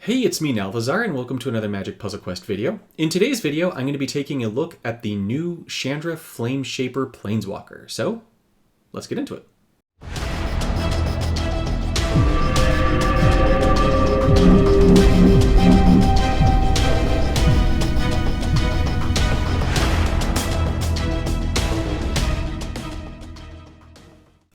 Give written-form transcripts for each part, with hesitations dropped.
Hey, it's me, Nalvazar, and welcome to another Magic Puzzle Quest video. In today's video, I'm going to be taking a look at the new Chandra Flameshaper Planeswalker. So, let's get into it.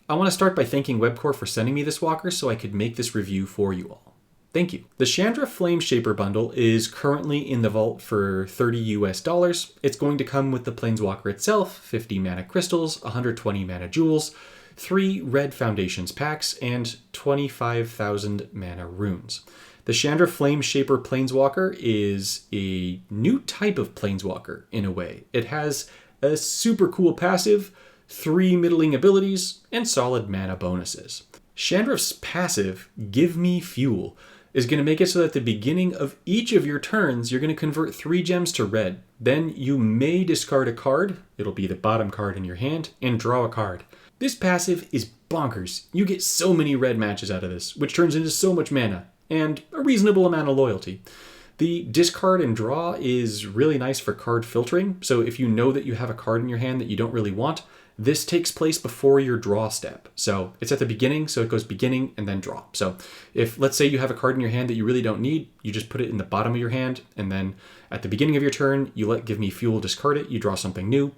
I want to start by thanking Webcore for sending me this walker so I could make this review for you all. Thank you. The Chandra Flameshaper bundle is currently in the vault for $30 US. It's going to come with the Planeswalker itself, 50 mana crystals, 120 mana jewels, 3 red foundations packs, and 25,000 mana runes. The Chandra Flameshaper Planeswalker is a new type of Planeswalker in a way. It has a super cool passive, 3 middling abilities, and solid mana bonuses. Chandra's passive, Give Me Fuel, is going to make it so that at the beginning of each of your turns, you're going to convert 3 gems to red. Then you may discard a card, it'll be the bottom card in your hand, and draw a card. This passive is bonkers. You get so many red matches out of this, which turns into so much mana, and a reasonable amount of loyalty. The discard and draw is really nice for card filtering, so if you know that you have a card in your hand that you don't really want, this takes place before your draw step. So it's at the beginning, so it goes beginning and then draw. So if, let's say you have a card in your hand that you really don't need, you just put it in the bottom of your hand, and then at the beginning of your turn, you let Give Me Fuel discard it, you draw something new.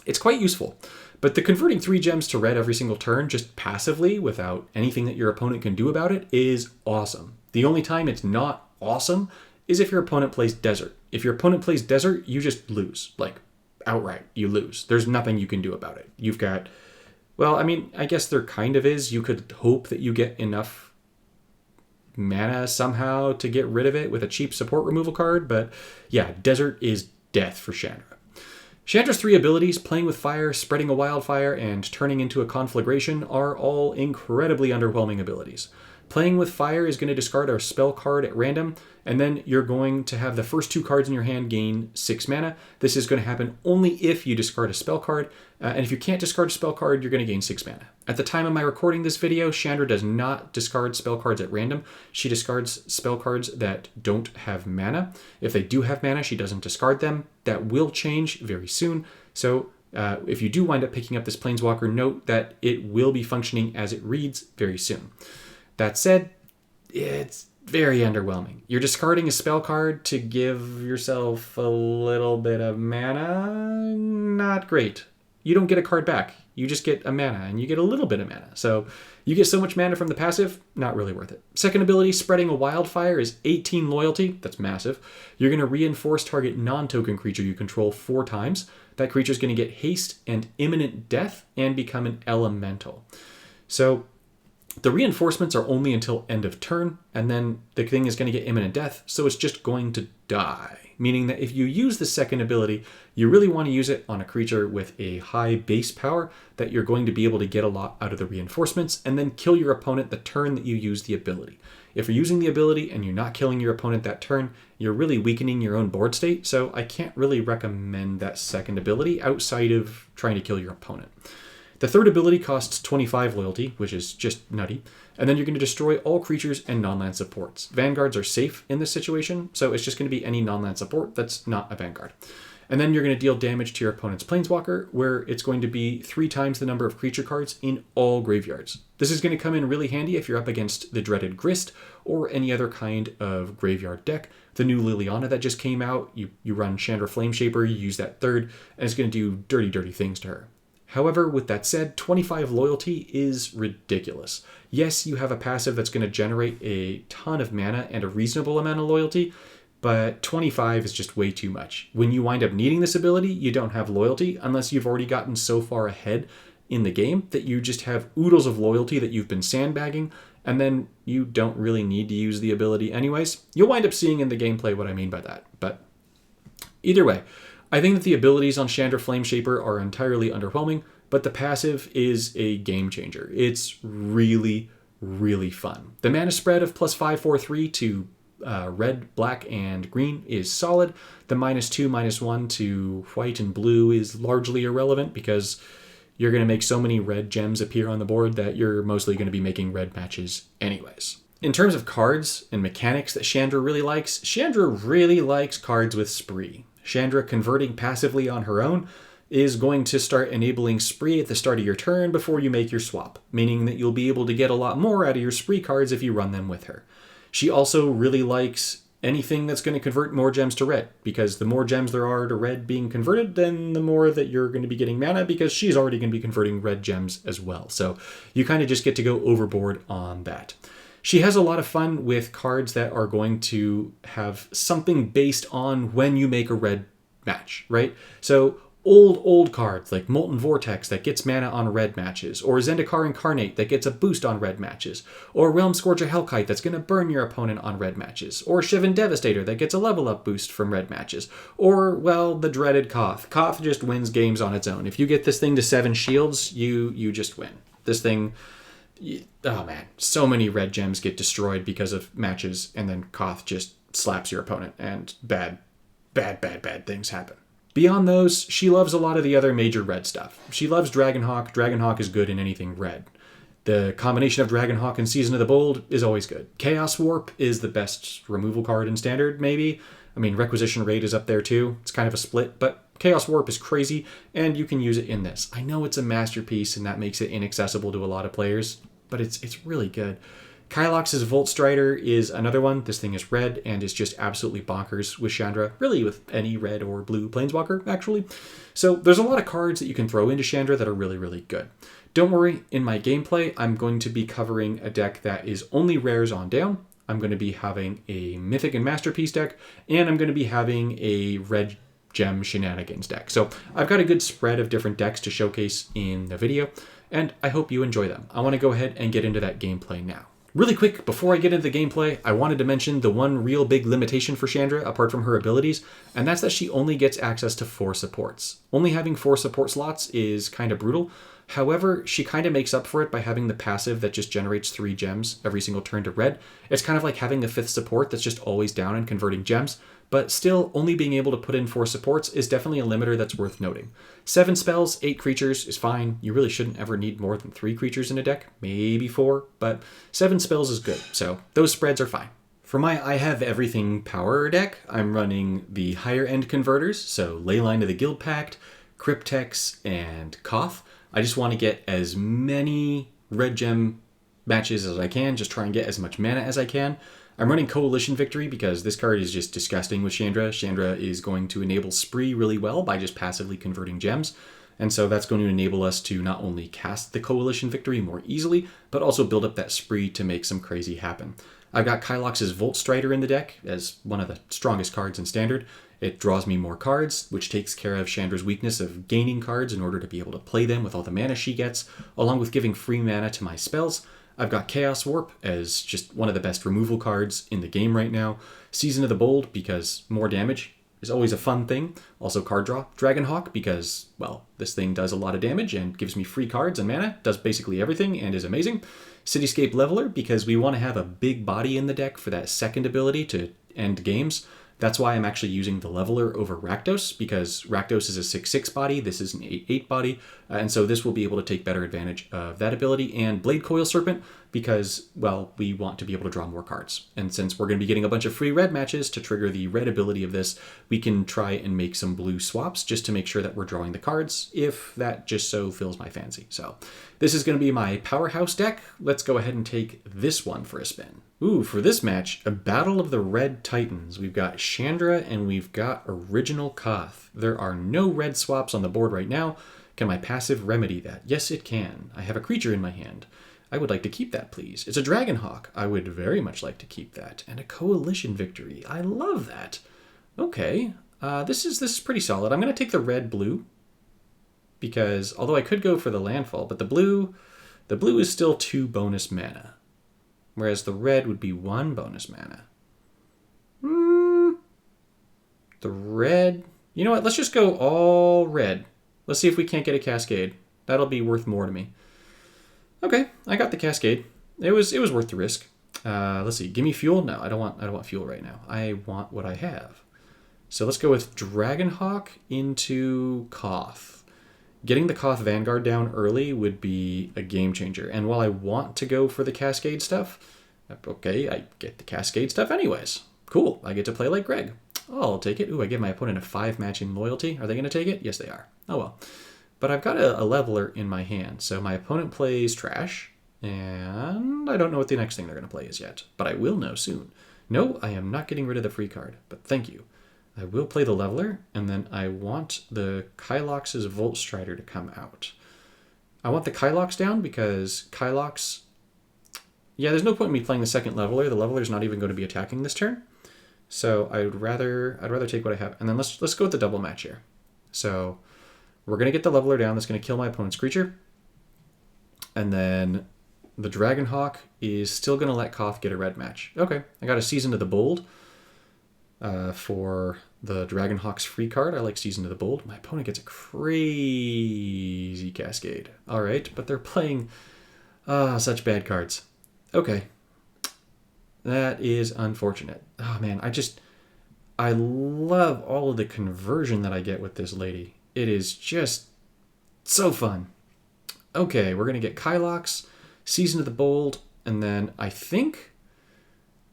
It's quite useful. But the converting 3 gems to red every single turn, just passively, without anything that your opponent can do about it, is awesome. The only time it's not awesome is if your opponent plays Desert. If your opponent plays Desert, you just lose. Like, outright, you lose. There's nothing you can do about it. You've got, well, I mean, I guess there kind of is. You could hope that you get enough mana somehow to get rid of it with a cheap support removal card, but yeah, Desert is death for Chandra. Chandra's 3 abilities, Playing with Fire, Spreading a Wildfire, and Turning into a Conflagration, are all incredibly underwhelming abilities. Playing with Fire is going to discard a spell card at random, and then you're going to have the first 2 cards in your hand gain 6 mana. This is going to happen only if you discard a spell card, and if you can't discard a spell card, you're going to gain 6 mana. At the time of my recording this video, Chandra does not discard spell cards at random. She discards spell cards that don't have mana. If they do have mana, she doesn't discard them. That will change very soon, so if you do wind up picking up this Planeswalker, note that it will be functioning as it reads very soon. That said, it's very underwhelming. You're discarding a spell card to give yourself a little bit of mana. Not great. You don't get a card back. You just get a mana, and you get a little bit of mana. So you get so much mana from the passive, not really worth it. Second ability, Spreading a Wildfire, is 18 loyalty. That's massive. You're going to reinforce target non-token creature you control 4 times. That creature is going to get haste and imminent death and become an elemental. So the reinforcements are only until end of turn, and then the thing is going to get imminent death, so it's just going to die. Meaning that if you use the second ability, you really want to use it on a creature with a high base power that you're going to be able to get a lot out of the reinforcements, and then kill your opponent the turn that you use the ability. If you're using the ability and you're not killing your opponent that turn, you're really weakening your own board state, so I can't really recommend that second ability outside of trying to kill your opponent. The third ability costs 25 loyalty, which is just nutty, and then you're going to destroy all creatures and non-land supports. Vanguards are safe in this situation, so it's just going to be any non-land support that's not a Vanguard. And then you're going to deal damage to your opponent's Planeswalker, where it's going to be 3 times the number of creature cards in all graveyards. This is going to come in really handy if you're up against the dreaded Grist or any other kind of graveyard deck. The new Liliana that just came out, you run Chandra Flameshaper, you use that third, and it's going to do dirty, dirty things to her. However, with that said, 25 loyalty is ridiculous. Yes, you have a passive that's going to generate a ton of mana and a reasonable amount of loyalty, but 25 is just way too much. When you wind up needing this ability, you don't have loyalty unless you've already gotten so far ahead in the game that you just have oodles of loyalty that you've been sandbagging, and then you don't really need to use the ability anyways. You'll wind up seeing in the gameplay what I mean by that, but either way, I think that the abilities on Chandra Flameshaper are entirely underwhelming, but the passive is a game changer. It's really, really fun. The mana spread of +5/+4/3 to red, black, and green is solid. The -2, -1 to white and blue is largely irrelevant because you're going to make so many red gems appear on the board that you're mostly going to be making red matches anyways. In terms of cards and mechanics that Chandra really likes, Chandra really likes cards with Spree. Chandra converting passively on her own is going to start enabling Spree at the start of your turn before you make your swap, meaning that you'll be able to get a lot more out of your Spree cards if you run them with her. She also really likes anything that's going to convert more gems to red, because the more gems there are to red being converted, then the more that you're going to be getting mana, because she's already going to be converting red gems as well. So you kind of just get to go overboard on that. She has a lot of fun with cards that are going to have something based on when you make a red match, right? So old cards like Molten Vortex that gets mana on red matches, or Zendikar Incarnate that gets a boost on red matches, or Realm Scourger Hellkite that's going to burn your opponent on red matches, or Shivan Devastator that gets a level up boost from red matches, or, well, the dreaded Koth. Koth just wins games on its own. If you get this thing to 7 shields, you just win. This thing, oh man, so many red gems get destroyed because of matches, and then Koth just slaps your opponent, and bad things happen. Beyond those, she loves a lot of the other major red stuff. She loves Dragonhawk. Dragonhawk is good in anything red. The combination of Dragonhawk and Season of the Bold is always good. Chaos Warp is the best removal card in Standard, maybe. I mean, Requisition Raid is up there too. It's kind of a split, but Chaos Warp is crazy, and you can use it in this. I know it's a masterpiece, and that makes it inaccessible to a lot of players, but it's really good. Kylox's Volt Strider is another one. This thing is red and is just absolutely bonkers with Chandra. Really with any red or blue Planeswalker, actually. So there's a lot of cards that you can throw into Chandra that are really, really good. Don't worry, in my gameplay, I'm going to be covering a deck that is only rares on down. I'm going to be having a Mythic and Masterpiece deck, and I'm going to be having a red gem shenanigans deck. So I've got a good spread of different decks to showcase in the video, and I hope you enjoy them. I want to go ahead and get into that gameplay now. Really quick, before I get into the gameplay, I wanted to mention the one real big limitation for Chandra, apart from her abilities, and that's that she only gets access to 4 supports. Only having 4 support slots is kind of brutal. However, she kind of makes up for it by having the passive that just generates 3 gems every single turn to red. It's kind of like having a 5th support that's just always down and converting gems, but still only being able to put in 4 supports is definitely a limiter that's worth noting. 7 spells, 8 creatures is fine. You really shouldn't ever need more than 3 creatures in a deck, maybe 4, but 7 spells is good, so those spreads are fine. For my I Have Everything power deck, I'm running the higher end converters, so Leyline of the Guild Pact, Cryptex, and Koth. I just want to get as many red gem matches as I can, just try and get as much mana as I can. I'm running Coalition Victory because this card is just disgusting with Chandra. Chandra is going to enable Spree really well by just passively converting gems. And so that's going to enable us to not only cast the Coalition Victory more easily, but also build up that Spree to make some crazy happen. I've got Kylox's Volt Strider in the deck as one of the strongest cards in Standard. It draws me more cards, which takes care of Chandra's weakness of gaining cards in order to be able to play them with all the mana she gets, along with giving free mana to my spells. I've got Chaos Warp as just one of the best removal cards in the game right now. Season of the Bold because more damage is always a fun thing. Also card draw. Dragonhawk because, well, this thing does a lot of damage and gives me free cards and mana, does basically everything and is amazing. Cityscape Leveler because we want to have a big body in the deck for that second ability to end games. That's why I'm actually using the Leveler over Rakdos, because Rakdos is a 6/6 body, this is an 8/8 body, and so this will be able to take better advantage of that ability. And Blade Coil Serpent, because, well, we want to be able to draw more cards. And since we're going to be getting a bunch of free red matches to trigger the red ability of this, we can try and make some blue swaps just to make sure that we're drawing the cards, if that just so fills my fancy. So this is going to be my powerhouse deck. Let's go ahead and take this one for a spin. Ooh, for this match, a Battle of the Red Titans. We've got Chandra and we've got Original Koth. There are no red swaps on the board right now. Can my passive remedy that? Yes, it can. I have a creature in my hand. I would like to keep that, please. It's a Dragonhawk. I would very much like to keep that. And a Coalition Victory. I love that. Okay, this is pretty solid. I'm going to take the red-blue because, although I could go for the landfall, but the blue is still 2 bonus mana. Whereas the red would be 1 bonus mana. The red... You know what? Let's just go all red. Let's see if we can't get a Cascade. That'll be worth more to me. Okay, I got the Cascade. It was worth the risk. Let's see. Give me fuel? No, I don't want fuel right now. I want what I have. So let's go with Dragonhawk into Koth. Getting the Koth Vanguard down early would be a game changer. And while I want to go for the Cascade stuff, Okay, I get the Cascade stuff anyways. Cool, I get to play like Greg. Oh, I'll take it. Ooh, I give my opponent a 5 matching loyalty. Are they going to take it? Yes, they are. Oh, well. But I've got a leveler in my hand, so my opponent plays trash, and I don't know what the next thing they're going to play is yet, but I will know soon. No, I am not getting rid of the free card, but thank you. I will play the leveler, and then I want the Kylox's Volt Strider to come out. I want the Kylox down because Kylox... Yeah, there's no point in me playing the second leveler. The leveler's not even going to be attacking this turn. So I'd rather take what I have. And then let's go with the double match here. So we're going to get the leveler down. That's going to kill my opponent's creature. And then the Dragonhawk is still going to let Koth get a red match. Okay, I got a Season to the Bold for the Dragonhawk's free card. I like Season to the Bold. My opponent gets a crazy Cascade. All right, but they're playing such bad cards. Okay. That is unfortunate. Oh, man, I love all of the conversion that I get with this lady. It is just so fun. Okay, we're going to get Kylox, Season of the Bold, and then I think...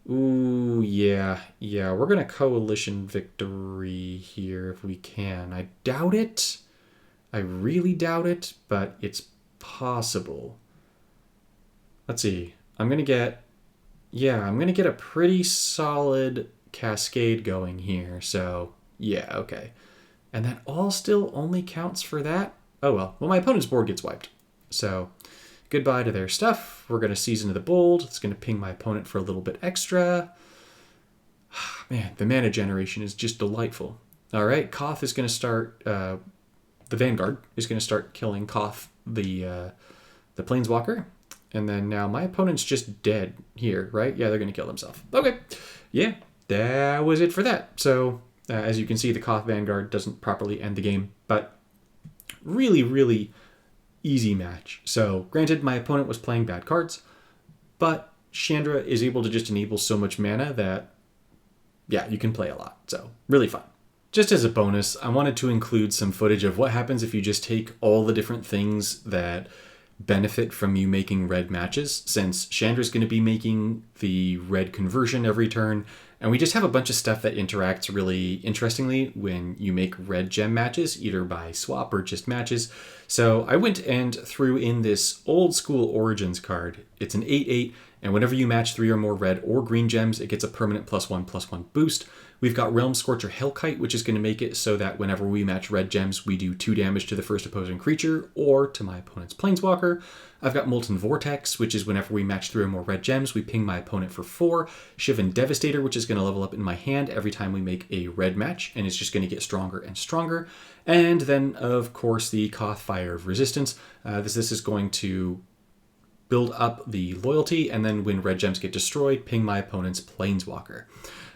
Ooh, yeah, we're going to Coalition Victory here if we can. I doubt it. I really doubt it, but it's possible. Let's see. I'm going to get a pretty solid Cascade going here. So, yeah, okay. And that all still only counts for that? Oh, well. Well, my opponent's board gets wiped. So, goodbye to their stuff. We're going to Season to the Bold. It's going to ping my opponent for a little bit extra. Man, the mana generation is just delightful. All right, Koth is going to start... the Vanguard is going to start killing Koth, the Planeswalker. And then now my opponent's just dead here, right? Yeah, they're going to kill themselves. Okay. Yeah, that was it for that. So, as you can see, the Koth Vanguard doesn't properly end the game. But really, really easy match. So, granted, my opponent was playing bad cards. But Chandra is able to just enable so much mana that, yeah, you can play a lot. So, really fun. Just as a bonus, I wanted to include some footage of what happens if you just take all the different things that benefit from you making red matches, since Chandra's going to be making the red conversion every turn, and we just have a bunch of stuff that interacts really interestingly when you make red gem matches, either by swap or just matches. So I went and threw in this old school Origins card. It's an 8/8, and whenever you match 3 or more red or green gems, it gets a permanent +1/+1 boost. We've got Realm Scorcher Hellkite, which is going to make it so that whenever we match red gems, we do 2 damage to the first opposing creature or to my opponent's Planeswalker. I've got Molten Vortex, which is whenever we match 3 or more red gems, we ping my opponent for 4. Shivan Devastator, which is going to level up in my hand every time we make a red match, and it's just going to get stronger and stronger. And then, of course, the Koth Fire of Resistance. This is going to build up the loyalty, and then when red gems get destroyed, ping my opponent's Planeswalker.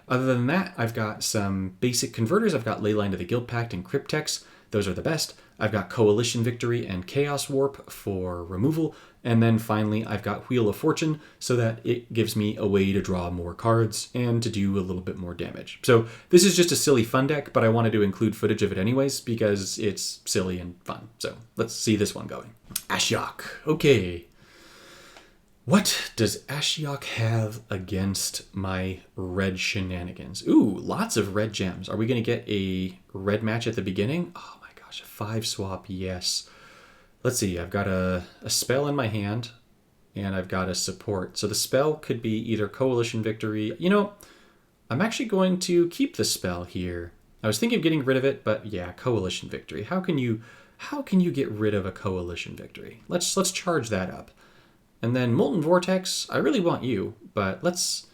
Other than that, I've got some basic converters. I've got Leyline of the Guild Pact and Cryptex. Those are the best. I've got Coalition Victory and Chaos Warp for removal. And then finally, I've got Wheel of Fortune so that it gives me a way to draw more cards and to do a little bit more damage. So this is just a silly fun deck, but I wanted to include footage of it anyways because it's silly and fun. So let's see this one going. Ashiok. Okay. What does Ashiok have against my red shenanigans? Ooh, lots of red gems. Are we going to get a red match at the beginning? Oh my gosh, a 5 swap, yes. Let's see, I've got a spell in my hand, and I've got a support. So the spell could be either Coalition Victory. You know, I'm actually going to keep the spell here. I was thinking of getting rid of it, but yeah, Coalition Victory. How can you get rid of a Coalition Victory? Let's charge that up. And then Molten Vortex, I really want you, but let's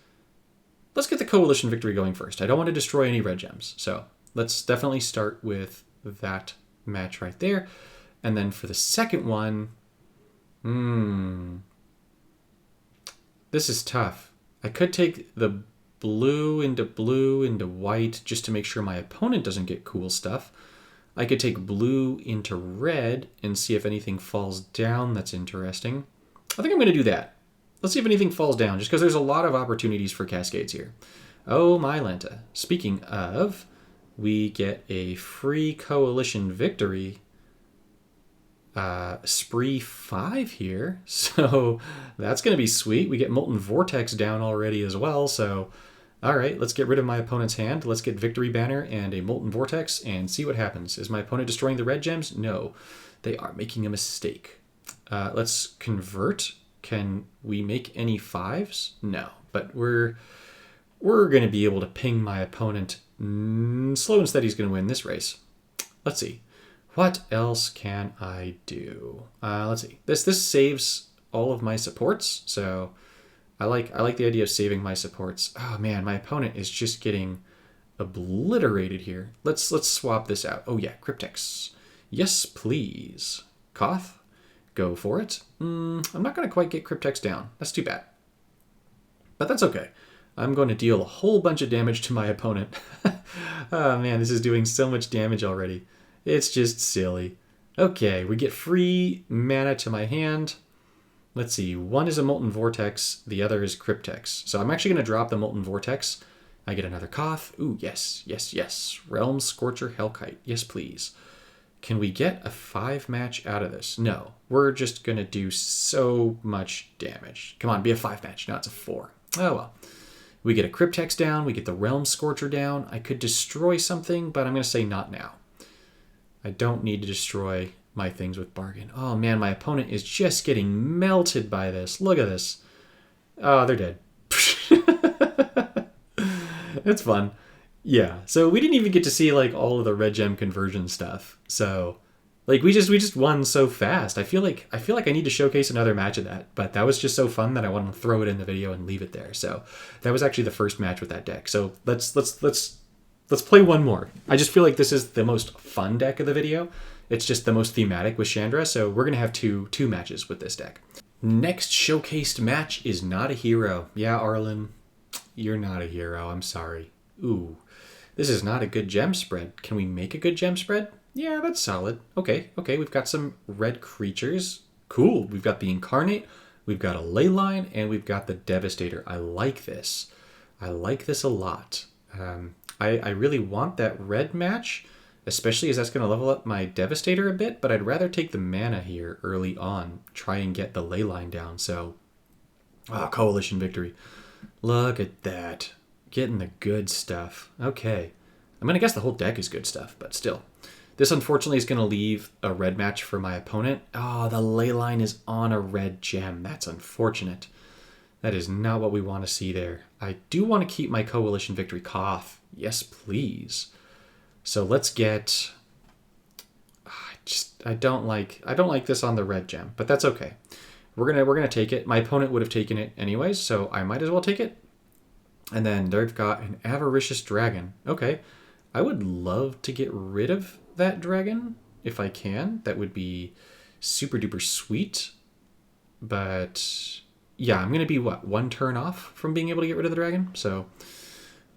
get the Coalition Victory going first. I don't want to destroy any red gems, so let's definitely start with that match right there. And then for the second one, this is tough. I could take the blue into white just to make sure my opponent doesn't get cool stuff. I could take blue into red and see if anything falls down that's interesting. I think I'm going to do that. Let's see if anything falls down, just because there's a lot of opportunities for cascades here. Oh, my Lanta. Speaking of, we get a free Coalition Victory. Spree 5 here, so that's going to be sweet. We get Molten Vortex down already as well, so all right, let's get rid of my opponent's hand. Let's get Victory Banner and a Molten Vortex and see what happens. Is my opponent destroying the red gems? No, they are making a mistake. Let's convert. Can we make any 5s? No, but we're going to be able to ping my opponent. Slow and Steady's going to win this race. Let's see. What else can I do? Let's see. This saves all of my supports, so I like the idea of saving my supports. Oh man, my opponent is just getting obliterated here. Let's swap this out. Oh yeah, Cryptex. Yes, please. Koth, go for it. I'm not going to quite get Cryptex down. That's too bad. But that's okay. I'm going to deal a whole bunch of damage to my opponent. Oh man, this is doing so much damage already. It's just silly. Okay, we get free mana to my hand. Let's see, one is a Molten Vortex, the other is Cryptex. So I'm actually going to drop the Molten Vortex. I get another Koth. Ooh, yes, yes, yes. Realm Scorcher Hellkite. Yes, please. Can we get a 5-match out of this? No, we're just going to do so much damage. Come on, be a 5-match. No, it's a 4. Oh, well. We get a Cryptex down. We get the Realm Scorcher down. I could destroy something, but I'm going to say not now. I don't need to destroy my things with bargain. Oh man, my opponent is just getting melted by this. Look at this. Oh, they're dead. It's fun. Yeah, so we didn't even get to see like all of the red gem conversion stuff. So like we just won so fast. I feel like I need to showcase another match of that, but that was just so fun that I wanted to throw it in the video and leave it there. So that was actually the first match with that deck. So let's play one more. I just feel like this is the most fun deck of the video. It's just the most thematic with Chandra, so we're going to have two matches with this deck. Next showcased match is not a hero. Yeah, Arlen, you're not a hero. I'm sorry. Ooh, this is not a good gem spread. Can we make a good gem spread? Yeah, that's solid. Okay, we've got some red creatures. Cool. We've got the Incarnate, we've got a Leyline, and we've got the Devastator. I like this. I like this a lot. I really want that red match, especially as that's going to level up my Devastator a bit, but I'd rather take the mana here early on, try and get the Leyline down. So, Coalition victory. Look at that. Getting the good stuff. Okay. I'm going to guess the whole deck is good stuff, but still. This, unfortunately, is going to leave a red match for my opponent. Oh, the Leyline is on a red gem. That's unfortunate. That is not what we want to see there. I do want to keep my Coalition victory. Koth. Yes, please. So let's get... I don't like this on the red gem, but that's okay. We're gonna take it. My opponent would have taken it anyways, so I might as well take it. And then they've got an Avaricious Dragon. Okay. I would love to get rid of that dragon if I can. That would be super duper sweet. But yeah, I'm going to be, one turn off from being able to get rid of the dragon? So,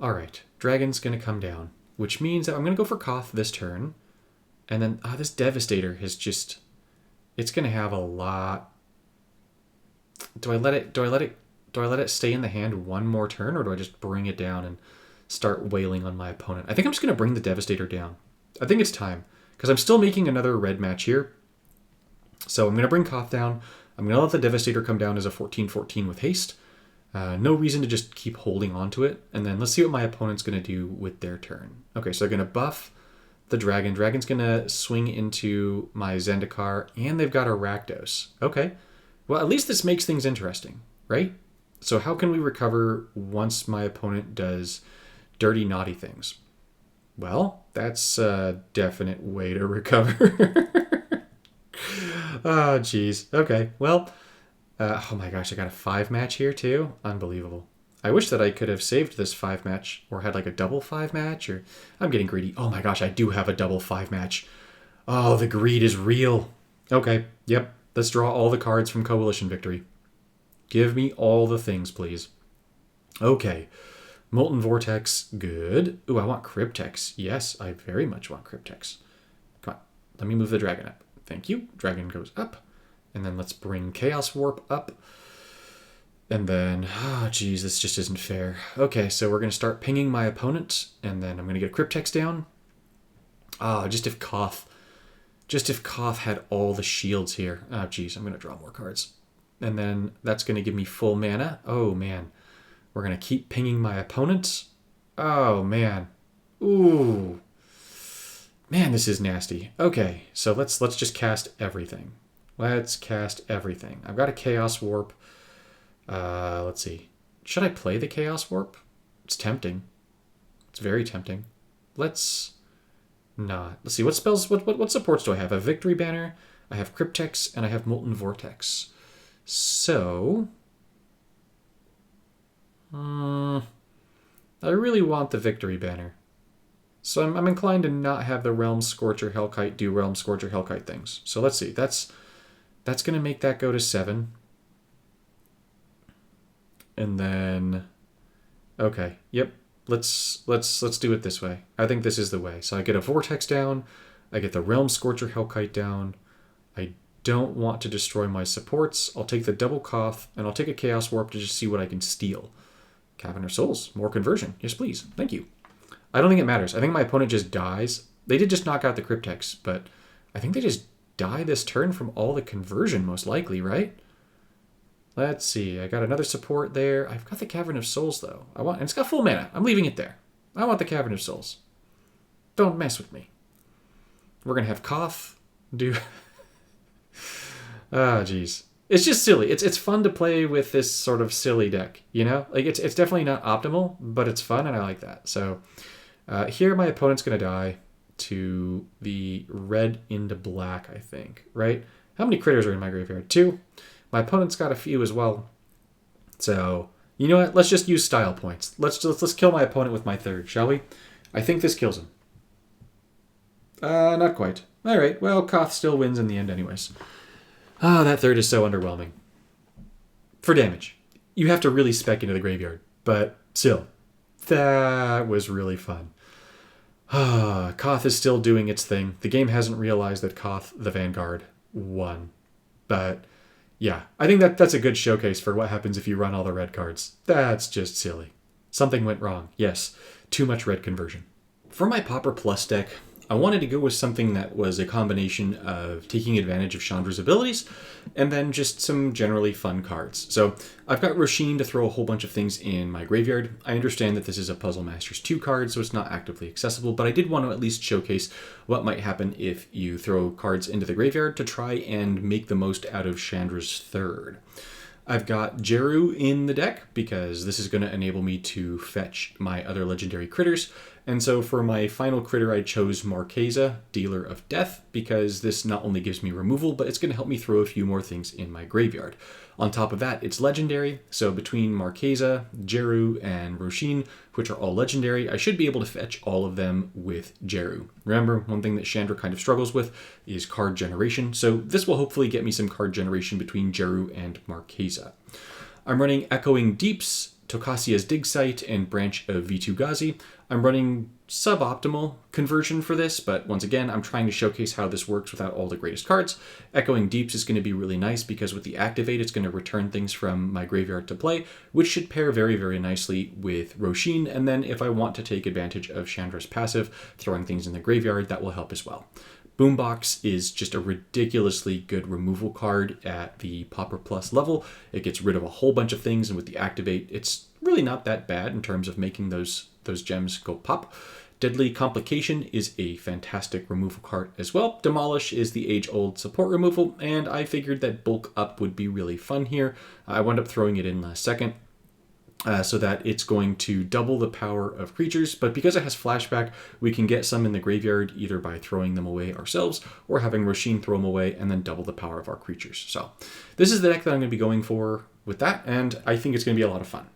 all right. Dragon's going to come down, which means that I'm going to go for Koth this turn. And then, this Devastator is just, it's going to have a lot. Do I let it stay in the hand one more turn, or do I just bring it down and start wailing on my opponent? I think I'm just going to bring the Devastator down. I think it's time, because I'm still making another red match here. So I'm going to bring Koth down. I'm going to let the Devastator come down as a 14/14 with haste. No reason to just keep holding on to it. And then let's see what my opponent's going to do with their turn. Okay, so they're going to buff the dragon. Dragon's going to swing into my Zendikar, and they've got a Rakdos. Okay, well, at least this makes things interesting, right? So how can we recover once my opponent does dirty, naughty things? Well, that's a definite way to recover. Oh, geez. Okay, well, oh my gosh, I got a 5-match here too? Unbelievable. I wish that I could have saved this 5-match or had like a double 5-match, or I'm getting greedy. Oh my gosh, I do have a double 5-match. Oh, the greed is real. Okay, yep. Let's draw all the cards from Coalition Victory. Give me all the things, please. Okay. Molten Vortex, good. Ooh, I want Cryptex. Yes, I very much want Cryptex. Come on, let me move the dragon up. Thank you. Dragon goes up. And then let's bring Chaos Warp up. And then, oh geez, this just isn't fair. Okay, so we're going to start pinging my opponent, and then I'm going to get Cryptex down. Just if Koth Just if Koth had all the shields here. Oh, geez, I'm going to draw more cards. And then that's going to give me full mana. Oh, man. We're going to keep pinging my opponents. Oh, man. Ooh. Man, this is nasty. Okay, so let's just cast everything. Let's cast everything. I've got a Chaos Warp. Let's see. Should I play the Chaos Warp? It's tempting. It's very tempting. Let's not. Let's see. What spells, what supports do I have? I have Victory Banner, I have Cryptex, and I have Molten Vortex. So... I really want the Victory Banner. So I'm inclined to not have the Realm Scorcher Hellkite do Realm Scorcher Hellkite things. So let's see. That's going to make that go to 7. And then... Okay. Yep. Let's do it this way. I think this is the way. So I get a Vortex down. I get the Realm Scorcher Hellkite down. I don't want to destroy my supports. I'll take the double Koth, and I'll take a Chaos Warp to just see what I can steal. Cavern of Souls. More conversion. Yes, please. Thank you. I don't think it matters. I think my opponent just dies. They did just knock out the Cryptex, but I think they just die this turn from all the conversion, most likely, right? Let's see. I got another support there. I've got the Cavern of Souls, though. And it's got full mana. I'm leaving it there. I want the Cavern of Souls. Don't mess with me. We're going to have Koth do... Ah, jeez. It's just silly. It's fun to play with this sort of silly deck, you know? Like, it's definitely not optimal, but it's fun, and I like that. So, here my opponent's going to die to the red into black, I think, right? How many critters are in my graveyard? 2. My opponent's got a few as well. So, you know what? Let's just use style points. Let's kill my opponent with my 3rd, shall we? I think this kills him. Not quite. All right. Well, Koth still wins in the end anyways. Ah, that 3rd is so underwhelming. For damage. You have to really spec into the graveyard. But still, that was really fun. Ah, Koth is still doing its thing. The game hasn't realized that Koth, the Vanguard, won. But... yeah, I think that's a good showcase for what happens if you run all the red cards. That's just silly. Something went wrong. Yes, too much red conversion. For my Pauper Plus deck, I wanted to go with something that was a combination of taking advantage of Chandra's abilities and then just some generally fun cards. So I've got Roshin to throw a whole bunch of things in my graveyard. I understand that this is a Puzzle Masters 2 card, so it's not actively accessible, but I did want to at least showcase what might happen if you throw cards into the graveyard to try and make the most out of Chandra's 3rd. I've got Jeru in the deck because this is going to enable me to fetch my other legendary critters. And so for my final critter, I chose Marquesa, Dealer of Death, because this not only gives me removal, but it's going to help me throw a few more things in my graveyard. On top of that, it's legendary, so between Marquesa, Jeru, and Roshin, which are all legendary, I should be able to fetch all of them with Jeru. Remember, one thing that Chandra kind of struggles with is card generation, so this will hopefully get me some card generation between Jeru and Marquesa. I'm running Echoing Deeps, Tokasia's Dig Site, and Branch of Vitu-Ghazi. I'm running suboptimal conversion for this, but once again, I'm trying to showcase how this works without all the greatest cards. Echoing Deeps is going to be really nice because with the Activate, it's going to return things from my graveyard to play, which should pair very, very nicely with Roshin, and then if I want to take advantage of Chandra's passive, throwing things in the graveyard, that will help as well. Boombox is just a ridiculously good removal card at the Pauper Plus level. It gets rid of a whole bunch of things, and with the Activate, it's really not that bad in terms of making those gems go pop. Deadly Complication is a fantastic removal card as well. Demolish is the age-old support removal, and I figured that Bulk Up would be really fun here. I wound up throwing it in last second. So that it's going to double the power of creatures, but because it has flashback, we can get some in the graveyard either by throwing them away ourselves or having Roshin throw them away and then double the power of our creatures. So this is the deck that I'm going to be going for with that, and I think it's going to be a lot of fun.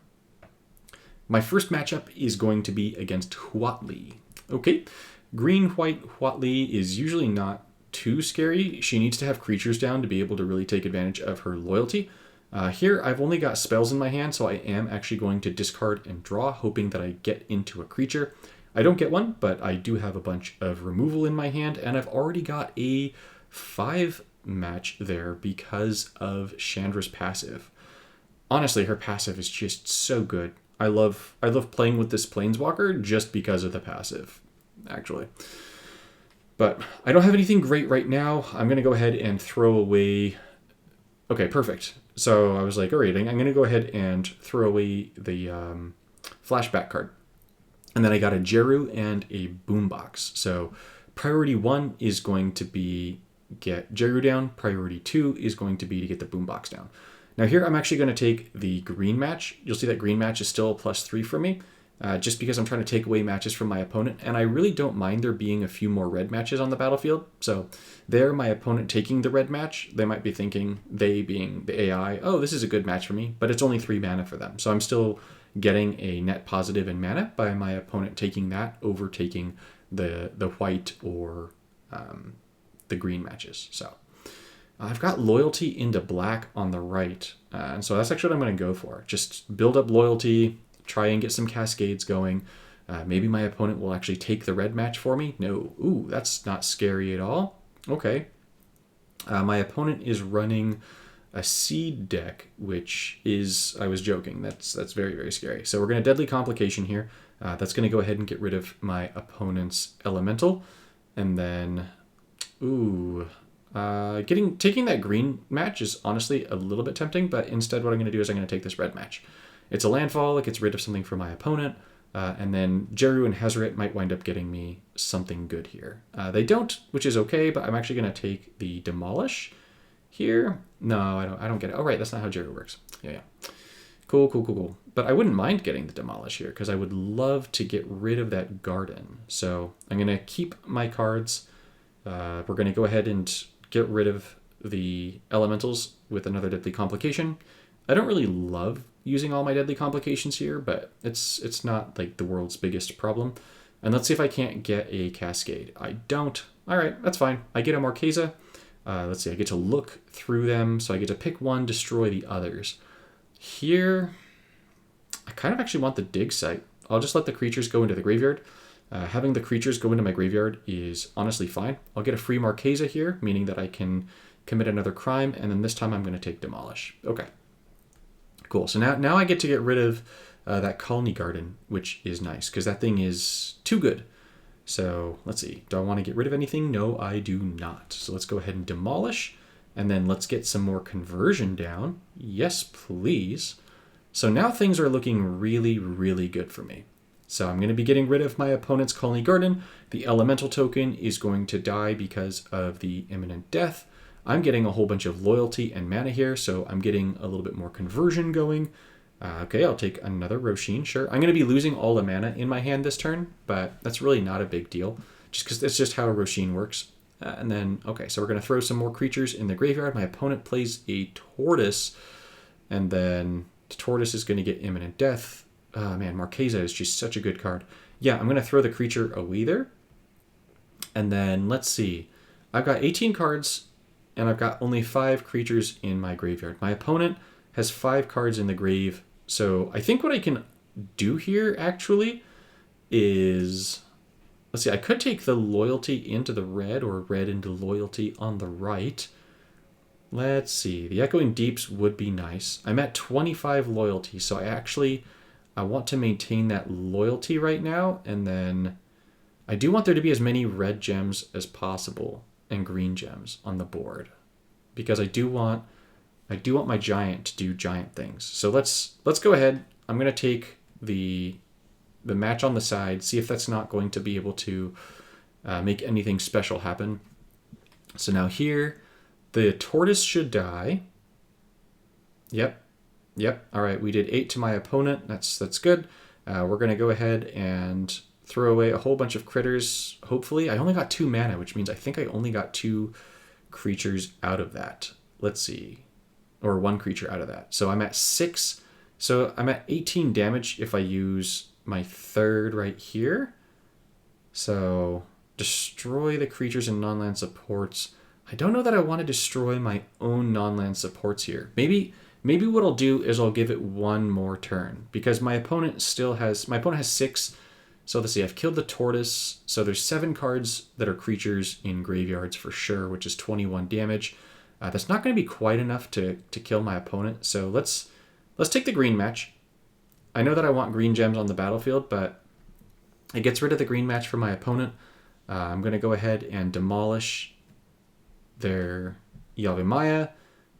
My first matchup is going to be against Huatli. Okay, green-white Huatli is usually not too scary. She needs to have creatures down to be able to really take advantage of her loyalty. Here, I've only got spells in my hand, so I am actually going to discard and draw, hoping that I get into a creature. I don't get one, but I do have a bunch of removal in my hand, and I've already got a 5 match there because of Chandra's passive. Honestly, her passive is just so good. I love playing with this Planeswalker just because of the passive, actually. But I don't have anything great right now. I'm going to go ahead and throw away... Okay, perfect. So I was like, all right, I'm going to go ahead and throw away the flashback card. And then I got a Jeru and a Boombox. So priority 1 is going to be get Jeru down. Priority 2 is going to be to get the Boombox down. Now here I'm actually going to take the green match. You'll see that green match is still a +3 for me. Just because I'm trying to take away matches from my opponent, and I really don't mind there being a few more red matches on the battlefield. So there, my opponent taking the red match, they might be thinking, they being the AI, oh, this is a good match for me, but it's only 3 mana for them. So I'm still getting a net positive in mana by my opponent taking that over taking the white or the green matches. So I've got loyalty into black on the right, and so that's actually what I'm going to go for. Just build up loyalty, try and get some cascades going. Maybe my opponent will actually take the red match for me. No. Ooh, that's not scary at all. Okay. My opponent is running a seed deck, which is... I was joking. That's very, very scary. So we're going to Deadly Complication here. That's going to go ahead and get rid of my opponent's elemental. And then... Ooh... taking that green match is honestly a little bit tempting, but instead what I'm going to do is I'm going to take this red match. It's a landfall, it gets rid of something for my opponent, and then Jeru and Hazoret might wind up getting me something good here. They don't, which is okay, but I'm actually going to take the Demolish here. No, I don't get it. Oh, right, that's not how Jeru works. Yeah. Cool. But I wouldn't mind getting the Demolish here, because I would love to get rid of that garden. So I'm going to keep my cards. We're going to go ahead and get rid of the elementals with another Deadly Complication. I don't really love using all my Deadly Complications here, but it's not like the world's biggest problem. And let's see if I can't get a Cascade. I don't. All right, that's fine. I get a Marquesa. Let's see, I get to look through them, so I get to pick one, destroy the others. Here, I kind of actually want the dig site. I'll just let the creatures go into the graveyard. Having the creatures go into my graveyard is honestly fine. I'll get a free Marquesa here, meaning that I can commit another crime, and then this time I'm going to take Demolish. Okay. Cool. So now I get to get rid of that Colony Garden, which is nice, because that thing is too good. So let's see. Do I want to get rid of anything? No, I do not. So let's go ahead and Demolish, and then let's get some more conversion down. Yes, please. So now things are looking really, really good for me. So I'm going to be getting rid of my opponent's Colony Garden. The Elemental token is going to die because of the imminent death. I'm getting a whole bunch of loyalty and mana here, so I'm getting a little bit more conversion going. Okay, I'll take another Roshin, sure. I'm going to be losing all the mana in my hand this turn, but that's really not a big deal, just because that's just how Roshin works. And then, okay, so we're going to throw some more creatures in the graveyard. My opponent plays a Tortoise, and then the Tortoise is going to get imminent death. Oh, man, Marquesa is just such a good card. Yeah, I'm going to throw the creature away there. And then, let's see. I've got 18 cards, and I've got only 5 creatures in my graveyard. My opponent has 5 cards in the grave, so I think what I can do here, actually, is... Let's see, I could take the loyalty into the red, or red into loyalty on the right. Let's see, the Echoing Deeps would be nice. I'm at 25 loyalty, so I want to maintain that loyalty right now, and then I do want there to be as many red gems as possible and green gems on the board, because I do want my giant to do giant things. So let's go ahead. I'm going to take the match on the side, see if that's not going to be able to make anything special happen. So now here, the Tortoise should die. Yep. All right, we did 8 to my opponent. That's good. We're going to go ahead and throw away a whole bunch of critters, hopefully. I only got 2 mana, which means I think I only got 2 creatures out of that. Let's see. Or 1 creature out of that. So I'm at 6. So I'm at 18 damage if I use my 3rd right here. So destroy the creatures and non-land supports. I don't know that I want to destroy my own non-land supports here. Maybe what I'll do is I'll give it 1 more turn, because my opponent has 6. So let's see, I've killed the Tortoise. So there's 7 cards that are creatures in graveyards for sure, which is 21 damage. That's not going to be quite enough to kill my opponent. So let's take the green match. I know that I want green gems on the battlefield, but it gets rid of the green match for my opponent. I'm going to go ahead and demolish their Yavimaya.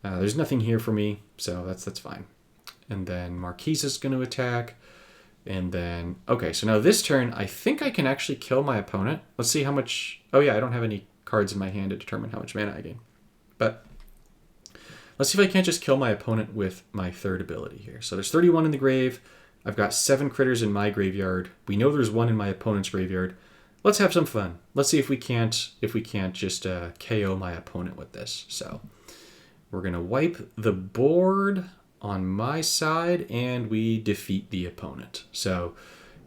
There's nothing here for me, so that's fine. And then Marquise is going to attack. And then, okay, so now this turn, I think I can actually kill my opponent. Let's see how much... Oh yeah, I don't have any cards in my hand to determine how much mana I gain. But let's see if I can't just kill my opponent with my third ability here. So there's 31 in the grave. I've got 7 critters in my graveyard. We know there's 1 in my opponent's graveyard. Let's have some fun. Let's see if we can't just KO my opponent with this. So we're going to wipe the board on my side, and we defeat the opponent. So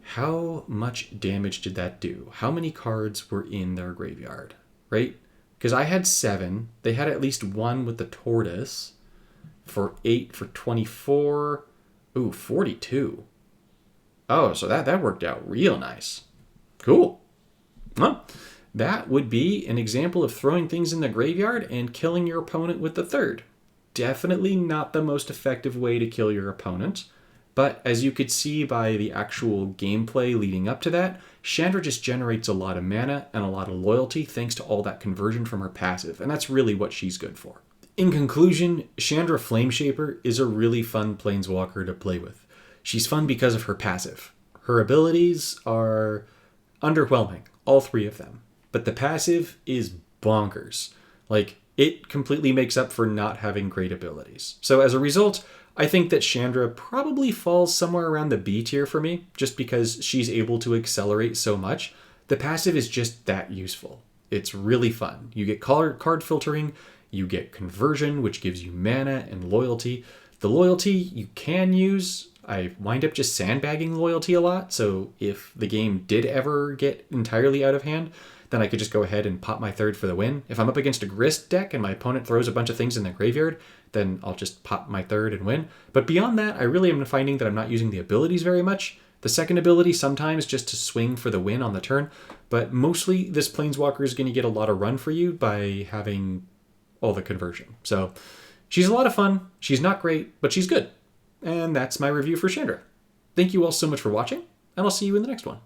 how much damage did that do? How many cards were in their graveyard, right? Because I had 7. They had at least 1 with the tortoise for 8 for 24. Ooh, 42. Oh, so that worked out real nice. Cool. Well, that would be an example of throwing things in the graveyard and killing your opponent with the third. Definitely not the most effective way to kill your opponent, but as you could see by the actual gameplay leading up to that, Chandra just generates a lot of mana and a lot of loyalty thanks to all that conversion from her passive, and that's really what she's good for. In conclusion, Chandra Flameshaper is a really fun planeswalker to play with. She's fun because of her passive. Her abilities are underwhelming, all 3 of them, but the passive is bonkers. Like, it completely makes up for not having great abilities. So as a result, I think that Chandra probably falls somewhere around the B tier for me, just because she's able to accelerate so much. The passive is just that useful. It's really fun. You get card filtering, you get conversion, which gives you mana and loyalty. The loyalty you can use, I wind up just sandbagging loyalty a lot, so if the game did ever get entirely out of hand, then I could just go ahead and pop my third for the win. If I'm up against a Grist deck and my opponent throws a bunch of things in the graveyard, then I'll just pop my third and win. But beyond that, I really am finding that I'm not using the abilities very much. The second ability sometimes just to swing for the win on the turn, but mostly this Planeswalker is going to get a lot of run for you by having all the conversion. So she's a lot of fun. She's not great, but she's good. And that's my review for Chandra. Thank you all so much for watching, and I'll see you in the next one.